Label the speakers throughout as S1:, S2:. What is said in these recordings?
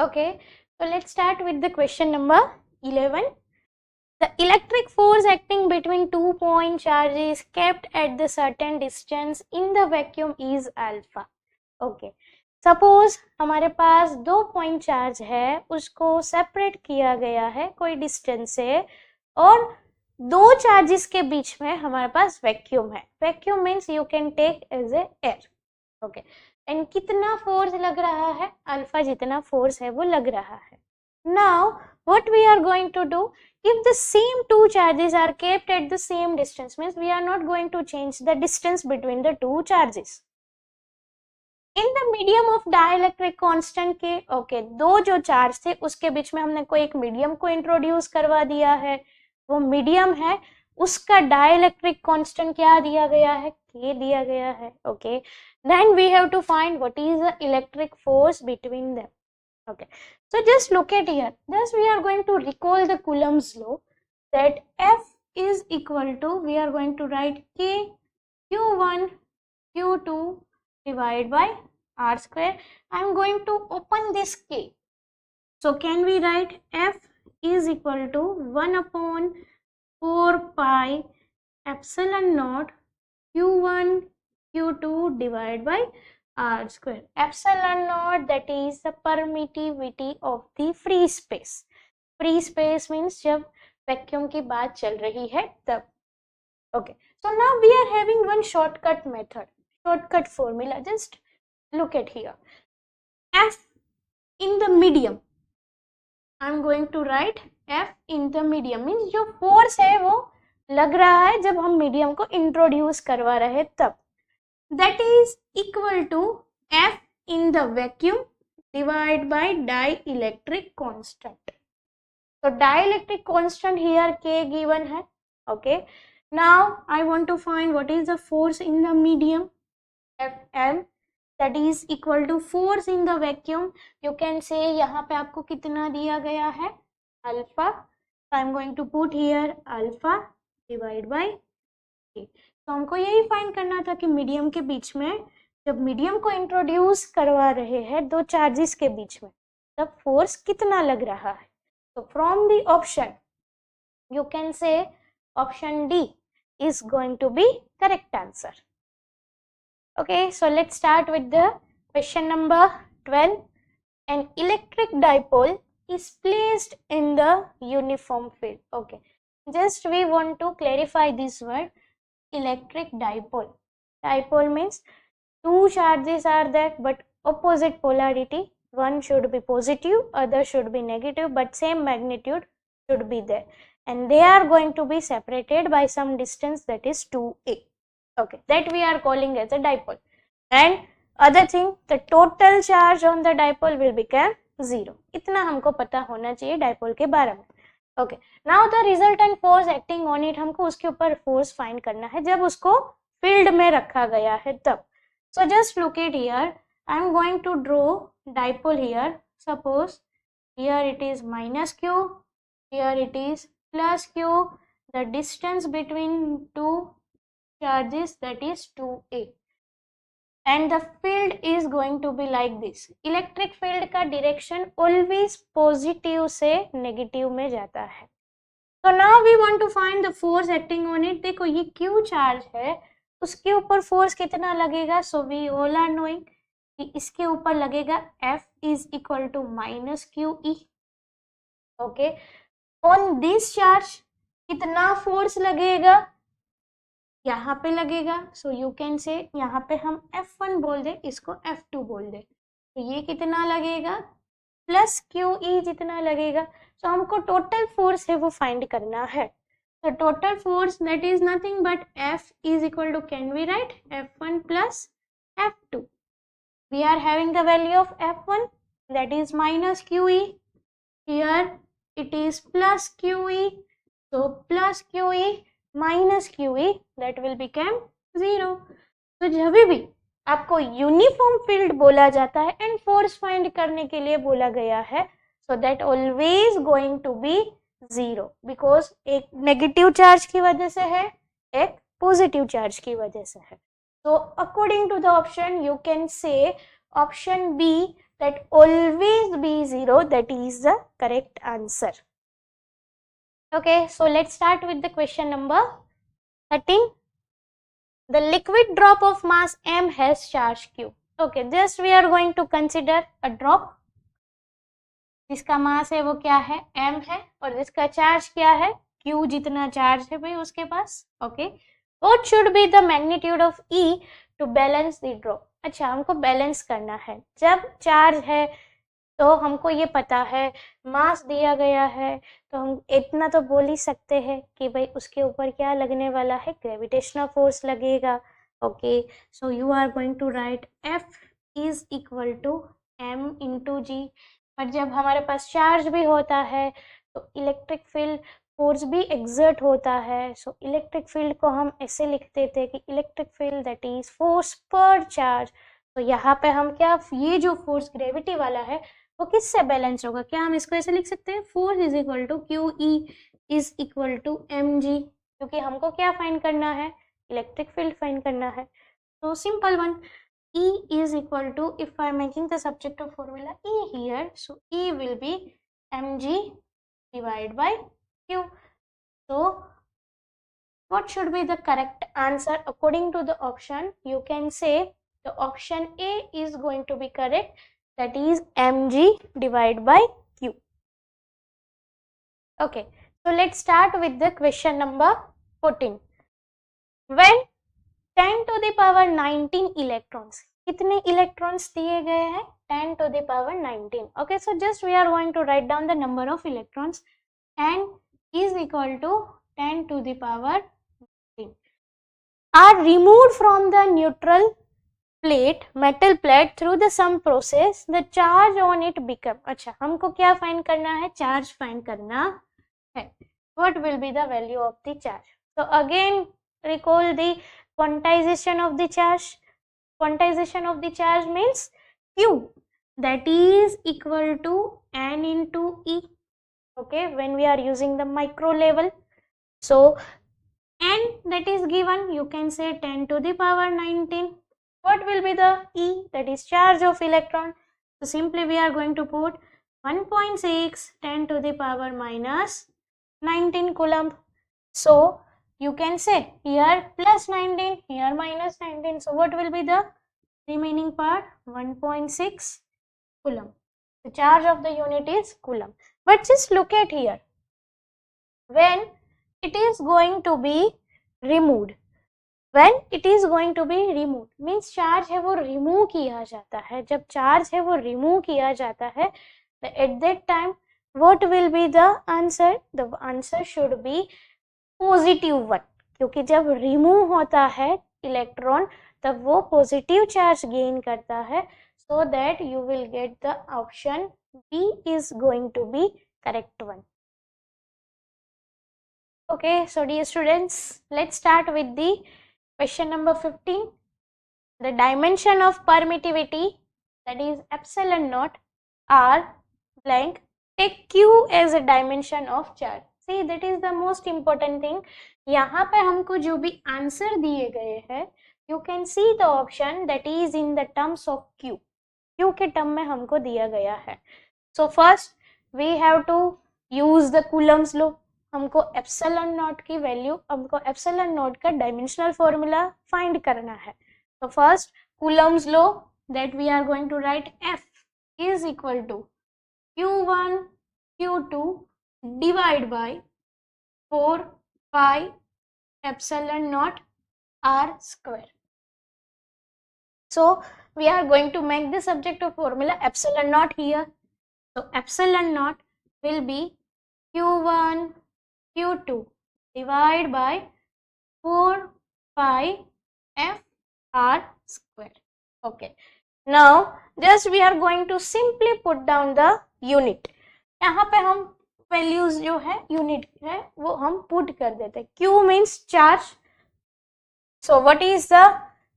S1: Okay, so let's start with the question number 11. The electric force acting between 2 point charges kept at the certain distance in the vacuum is alpha. Okay, suppose हमारे पास 2 point charge है, उसको separate किया गया है कोई distance से, और 2 charges के बीच में हमारे पास वैक्यूम है. Vacuum means you can take as a air. Okay, and कितना फोर्स लग रहा है? अल्फा जितना फोर्स है वो लग रहा है. Now what we are going to do, if the same 2 charges are kept at the same distance, means we are not going to change the distance between the 2 charges. In the medium of dielectric constant के okay, 2 जो charge थे उसके बीच में हमने कोई एक medium को introduce करवा दिया है. वो मीडियम है, उसका डाइलेक्ट्रिक कांस्टेंट क्या दिया गया है? K दिया गया है. Okay, then we have to find what is the electric force between them. Okay, so just look at here. Thus we are going to recall the Coulomb's law, that F is equal to, we are going to write K Q1 Q2 divided by R square. I am going to open this K. So can we write F is equal to 1 upon 4 pi epsilon naught Q1 Q2 divided by R square. Epsilon naught, that is the permittivity of the free space. Free space means जब vacuum की बात चल रही है तब. Okay, so now we are having one shortcut method, shortcut formula. Just look at here. F in the medium, I am going to write F in the medium means जो force है वो लग रहा है जब हम medium को introduce करवा रहे तब. That is equal to F in the vacuum divided by dielectric constant. So dielectric constant here K given है. Okay, now I want to find what is the force in the medium, Fm, that is equal to force in the vacuum. You can say यहाँ पे आपको कितना दिया गया है? Alpha. So I am going to put here alpha divided by K. तो हमको यही फाइंड करना था कि मीडियम के बीच में, जब मीडियम को इंट्रोड्यूस करवा रहे हैं 2 चार्जेस के बीच में, तब फोर्स कितना लग रहा है. तो from the option you can say option D is going to be correct answer. Okay, so let's start with the question number 12. An electric dipole is placed in the uniform field. Okay, just we want to clarify this word, electric dipole. Dipole means 2 charges are there but opposite polarity. One should be positive, other should be negative, but same magnitude should be there, and they are going to be separated by some distance, that is 2a. Okay, that we are calling as a dipole. And other thing, the total charge on the dipole will become 0. इतना हमको पता होना चाहिए dipole के बारे में. Okay, now the resultant force acting on it, हमको उसके ऊपर फोर्स फाइंड करना है जब उसको फील्ड में रखा गया है तब. So just look it here, I am going to draw dipole here. Suppose here it is minus q, here it is plus q. The distance between 2 charges, that is 2a, and the field is going to be like this. Electric field का direction always positive से negative में जाता है. तो now we want to find the force acting on it. देखो ये Q charge है, उसके ऊपर फोर्स कितना लगेगा? So we all are knowing कि इसके ऊपर लगेगा F is equal to minus q E. Okay, on this charge कितना फोर्स लगेगा? यहाँ पे लगेगा. सो यू कैन से यहाँ पे हम F1 बोल दे, इसको F2 बोल दे. तो ये कितना लगेगा? प्लस क्यू ई जितना लगेगा. सो हमको टोटल फोर्स है वो फाइंड करना है. तो total force that is nothing but F is equal to, can we write F1 plus F2. We are having the value of F1 that is minus q E. Here it is plus q E. So plus q E minus q E, that will become 0. तो जब भी आपको uniform field बोला जाता है and force find करने के लिए बोला गया है, so that always going to be 0, because एक नेगेटिव चार्ज की वजह से है, एक पॉजिटिव चार्ज की वजह से है. So according to the option, you can say option B, that always be 0. That is the correct answer. Okay, so let's start with the question number 13. The liquid drop of mass m has charge q. Okay, just we are going to consider a drop जिसका मास है वो क्या है, m है, और जिसका charge क्या है, q जितना चार्ज है भाई उसके पास. Okay, what should be the magnitude of E to balance the drop? अच्छा, हमको बैलेंस करना है. जब चार्ज है तो हमको ये पता है, मास दिया गया है, तो हम इतना तो बोल ही सकते हैं कि भाई उसके ऊपर क्या लगने वाला है, ग्रेविटेशनल फोर्स लगेगा. Okay, so you are going to write F is equal to m into g. पर जब हमारे पास चार्ज भी होता है तो इलेक्ट्रिक फील्ड फोर्स भी एक्सर्ट होता है. सो इलेक्ट्रिक फील्ड को हम ऐसे लिखते थे कि electric field that is force पर चार्ज. तो यहाँ पे हम क्या, ये जो फोर्स ग्रेविटी वाला है वो किससे बैलेंस होगा, क्या हम इसको ऐसे लिख सकते हैं, force is equal to q E is equal to m g, क्योंकि हमको क्या फाइंड करना है, इलेक्ट्रिक फील्ड फाइंड करना है. तो simple one, E is equal to, if I am making the subject of formula E here, so E will be mg divided by q. So what should be the correct answer according to the option? You can say the option A is going to be correct, that is mg divided by q. Okay, so let's start with the question number 14. When 10 to the power 19 electrons, कितने electrons दिए गए हैं, 10 to the power 19. Okay, so just we are going to write down the number of electrons. N is equal to 10 to the power 19 are removed from the neutral plate, metal plate, through the some process. The charge on it become. अच्छा, हमको क्या find करना है, charge find करना है. What will be the value of the charge? So again recall the quantization of the charge. Quantization of the charge means Q, that is equal to N into E. Okay, when we are using the micro level, so N that is given, you can say 10 to the power 19. What will be the E, that is charge of electron? So simply we are going to put 1.6 10 to the power minus 19 coulomb. So you can say here plus 19, here minus 19. So what will be the remaining part? 1.6 coulomb. The charge of the unit is coulomb. But just look at here. When it is going to be removed, when it is going to be removed means charge है वो remove किया जाता है. जब charge है वो remove किया जाता है, at that time what will be the answer? The answer should be positive 1, क्योंकि जब रिमूव होता है इलेक्ट्रॉन तब वो पॉजिटिव चार्ज गेन करता है. So that you will get the option B is going to be correct one. Okay, so dear students, let's start with the question number 15. The dimension of permittivity, that is epsilon naught are blank, take q as a dimension of charge. See, that is the most important thing. यहाँ पे हमको जो भी answer दिए गए हैं, you can see the option that is in the terms of Q. Q के term में हमको दिया गया है. So first we have to use the Coulomb's law. हमको एप्सिलॉन नॉट की वैल्यू, हमको एप्सिलॉन नॉट का डायमेंशनल फॉर्मूला फाइंड करना है. So first Coulomb's law, that we are going to write F is equal to Q1 Q2 divide by 4 pi epsilon naught r square. So we are going to make the subject of formula epsilon naught here. So epsilon naught will be Q1 Q2 divided by 4 pi f r square. Okay, now just we are going to simply put down the unit. यहाँ पे हम values जो है unit है वो हम put कर देते हैं. Q means charge. So what is the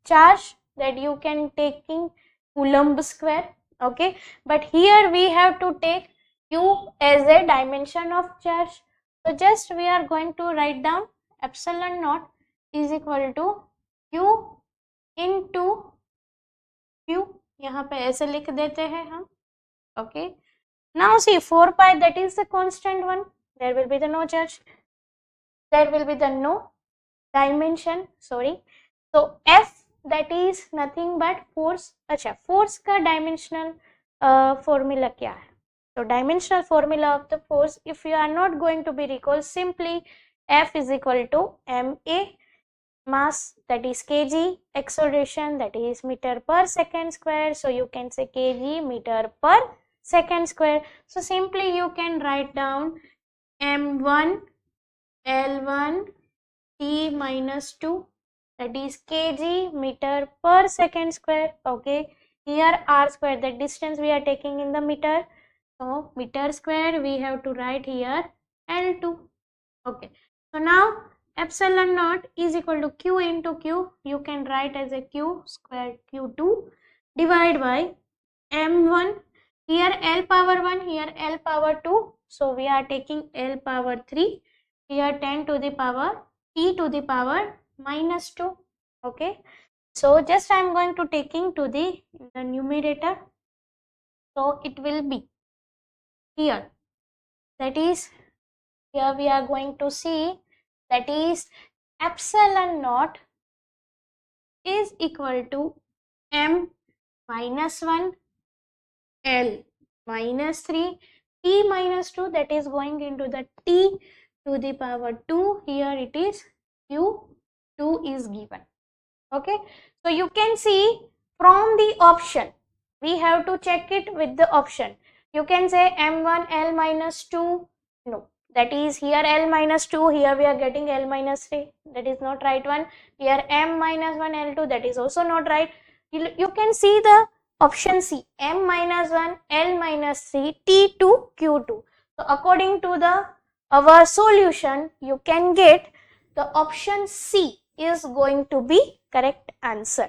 S1: charge that you can take in Coulomb square? Okay, but here we have to take Q as a dimension of charge. So just we are going to write down epsilon naught is equal to Q into Q. यहाँ पे ऐसे लिख देते हैं हम Okay. Now see 4 pi, that is the constant one. There will be the no charge. There will be the no dimension. Sorry. So F, that is nothing but force. अच्छा, force का dimensional formula क्या है? So dimensional formula of the force, if you are not going to be recall, simply F is equal to ma, mass that is kg, acceleration that is meter per second square. So you can say kg meter per second square. So simply you can write down m1 L1 t minus 2, that is kg meter per second square. Okay, here r square, the distance we are taking in the meter, so meter square we have to write here L2. Okay, so now epsilon naught is equal to q into q, you can write as a q square q2 divided by m1, here L power 1, here L power 2, so we are taking L power 3, here 10 to the power t to the power minus 2. Okay, so just I am going to taking to the numerator, so it will be here, that is here we are going to see, that is epsilon naught is equal to m minus 1 L minus 3 t minus 2, that is going into the t to the power 2, here it is q2 is given. Okay, so you can see from the option, we have to check it with the option. You can say m1 L minus 2, no, that is here L minus 2, here we are getting L minus 3, that is not right one. Here m minus 1 L2, that is also not right. You can see the option C, m minus 1 L minus 3 t to q2. So according to the our solution, you can get the option C is going to be correct answer.